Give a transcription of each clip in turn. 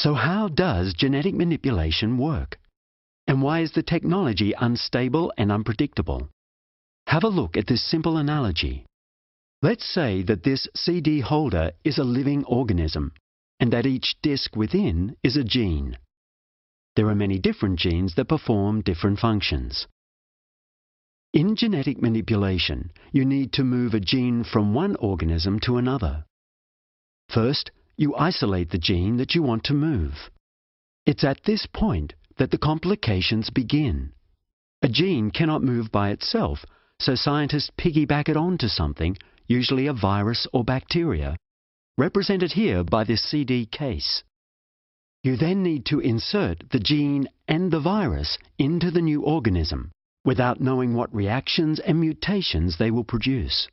So how does genetic manipulation work? And why is the technology unstable and unpredictable? Have a look at this simple analogy. Let's say that this CD holder is a living organism, and that each disc within is a gene. There are many different genes that perform different functions. In genetic manipulation, you need to move a gene from one organism to another. First, you isolate the gene that you want to move. It's at this point that the complications begin. A gene cannot move by itself, so scientists piggyback it onto something, usually a virus or bacteria, represented here by this CD case. You then need to insert the gene and the virus into the new organism, without knowing what reactions and mutations they will produce.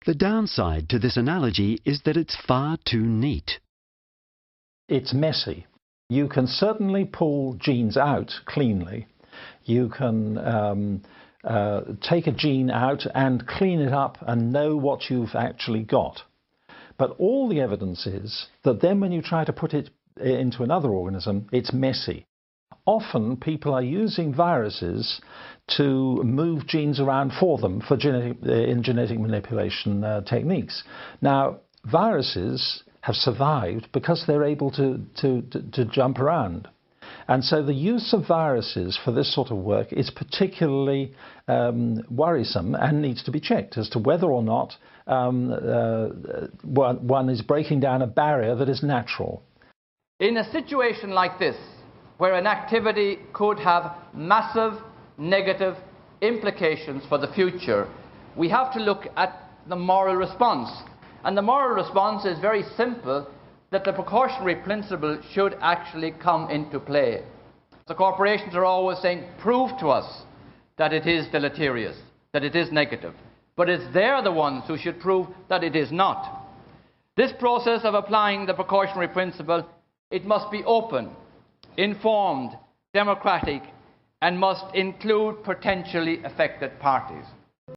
The downside to this analogy is that it's far too neat. It's messy. You can certainly pull genes out cleanly. You can take a gene out and clean it up and know what you've actually got. But all the evidence is that then when you try to put it into another organism, it's messy. Often people are using viruses to move genes around for them in genetic manipulation techniques. Now, viruses have survived because they're able to jump around. And so the use of viruses for this sort of work is particularly worrisome and needs to be checked as to whether or not one is breaking down a barrier that is natural. In a situation like this, where an activity could have massive negative implications for the future, we have to look at the moral response. And the moral response is very simple, that the precautionary principle should actually come into play. The corporations are always saying, prove to us that it is deleterious, that it is negative. But it's they're the ones who should prove that it is not. This process of applying the precautionary principle, it must be open, informed, democratic, and must include potentially affected parties.